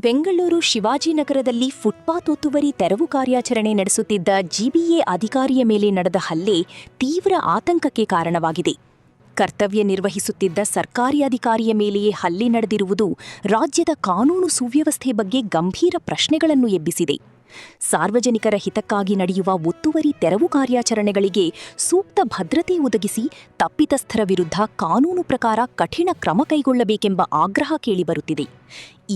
Bengaluru ಶಿವಾಜಿನಗರದಲ್ಲಿ footpath ಒತ್ತುವರಿ ತೆರವು ಕಾರ್ಯಾಚರಣೆ ನಡೆಸುತ್ತಿದ್ದ ಜಿಬಿಎ ಅಧಿಕಾರಿಯ ಮೇಲೆ ನಡೆದ ಹಲ್ಲೆ ತೀವ್ರ ಆತಂಕಕ್ಕೆ ಕಾರಣವಾಗಿದೆ. ಕರ್ತವ್ಯ ನಿರ್ವಹಿಸುತ್ತಿದ್ದ ಸರ್ಕಾರಿ ಅಧಿಕಾರಿಯ ಮೇಲೆಯೇ ಹಲ್ಲೆ ನಡೆದಿರುವುದು ರಾಜ್ಯದ ಕಾನೂನು ಸುವ್ಯವಸ್ಥೆ ಬಗ್ಗೆ ಗಂಭೀರ ಪ್ರಶ್ನೆಗಳನ್ನು ಎಬ್ಬಿಸಿದೆ. ಸಾರ್ವಜನಿಕರ ಹಿತಕ್ಕಾಗಿ ನಡೆಯುವ ಒತ್ತುವರಿ ತೆರವು ಕಾರ್ಯಾಚರಣೆಗಳಿಗೆ ಸೂಕ್ತ ಭದ್ರತೆ ಒದಗಿಸಿ ತಪ್ಪಿತಸ್ಥರ ವಿರುದ್ಧ ಕಾನೂನು ಪ್ರಕಾರ ಕಠಿಣ ಕ್ರಮ ಕೈಗೊಳ್ಳಬೇಕೆಂಬ ಆಗ್ರಹ ಕೇಳಿಬರುತ್ತಿದೆ.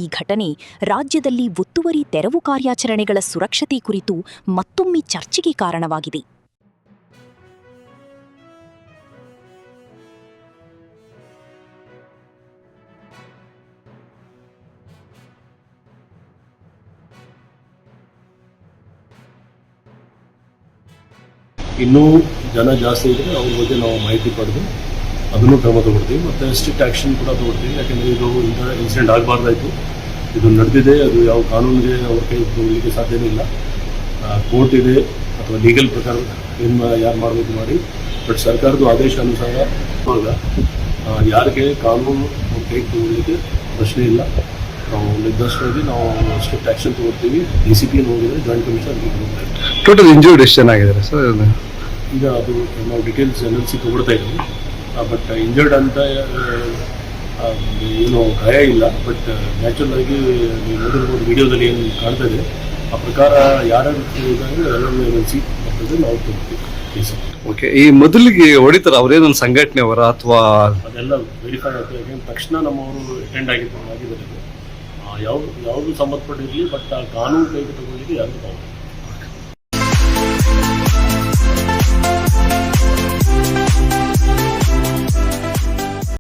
ಈ ಘಟನೆ ರಾಜ್ಯದಲ್ಲಿ ಒತ್ತುವರಿ ತೆರವು ಕಾರ್ಯಾಚರಣೆಗಳ ಸುರಕ್ಷತೆ ಕುರಿತು ಮತ್ತೊಮ್ಮೆ ಚರ್ಚೆಗೆ ಕಾರಣವಾಗಿದೆ. ಇನ್ನೂ ಜನ ಜಾಸ್ತಿ ಇದ್ದರೆ ಅವ್ರ ಬಗ್ಗೆ ನಾವು ಮಾಹಿತಿ ಪಡೆದು ಅದನ್ನು ಕ್ರಮ ತಗೊಳ್ತೀವಿ ಮತ್ತು ಸ್ಟ್ರಿಕ್ಟ್ ಆ್ಯಕ್ಷನ್ ಕೂಡ ತಗೊಳ್ತೀವಿ. ಯಾಕೆಂದರೆ ಇದು ಇನ್ಸಿಡೆಂಟ್ ಆಗಬಾರ್ದಾಯಿತು, ಇದು ನಡೆದಿದೆ, ಅದು ಯಾವ ಕಾನೂನಿಗೆ ಅವ್ರ ಕೈ ತಗೊಳ್ಳಿಕ್ಕೆ ಸಾಧ್ಯನೇ ಇಲ್ಲ. ಕೋರ್ಟ್ ಇದೆ ಅಥವಾ ಲೀಗಲ್ ಪ್ರಕಾರ ಏನು ಯಾರು ಮಾಡಬೇಕು ಮಾಡಿ, ಬಟ್ ಸರ್ಕಾರದ ಆದೇಶ ಅನುಸಾರ ಯಾರಿಗೆ ಕಾನೂನು ಅವ್ರ ಕೈ ತಗೊಳ್ಳಿಕ್ಕೆ ಪ್ರಶ್ನೆ ಇಲ್ಲ. ನಾವು ನಿರ್ದಿಷ್ಟವಾಗಿ ನಾವು ಸ್ಟ್ರಿಕ್ಟ್ ಆ್ಯಕ್ಷನ್ ತಗೊಳ್ತೀವಿ. DCP ಹೋಗಿದ್ರೆ ಜಾಯಿಂಟ್ ಕಮಿಷನರ್ ಹೋಗ್ತಾರೆ. ಟೋಟಲ್ ಇಂಜೂರ್ಡ್ ಎಷ್ಟು ಜನ ಆಗಿದ್ದಾರೆ ಸರ್? ಈಗ ಅದು ನಾವು ಡೀಟೇಲ್ಸ್ NLC ತಗೊಳ್ತಾ ಇದ್ದೀವಿ. ಬಟ್ ಇಂಜರ್ಡ್ ಅಂತ ಏನು ಗಾಯ ಇಲ್ಲ. ಬಟ್ ನ್ಯಾಚುರಲ್ ಆಗಿ ನೀವು ನೋಡಿರ್ಬೋದು ವಿಡಿಯೋದಲ್ಲಿ ಏನು ಕಾಣ್ತಾ ಇದೆ, ಆ ಪ್ರಕಾರ ಯಾರ್ಯಾರು ಇದ್ದಾರೆ ಎಲ್ಲರೂ NLC ಬರ್ತದೆ, ನಾವು ತಗೊಳ್ತೀವಿ. ಓಕೆ, ಈ ಮೊದಲಿಗೆ ಹೊಡಿತಾರೆ ಅವರೇನೊಂದು ಸಂಘಟನೆ ಅವರ ಅಥವಾ ಅದೆಲ್ಲ ವೆರಿಫೈ ಆಗ್ತದೆ. ತಕ್ಷಣ ನಮ್ಮವರು ಅಟೆಂಡ್ ಆಗಿದ್ದಾರೆ. ಯಾವುದು ಸಂಬಂಧಪಟ್ಟಿರಲಿ, ಬಟ್ ಆ ಕಾನೂನು ಕೈಗೆ ತಗೊಳ್ಳಿಕ್ಕೆ ಯಾರು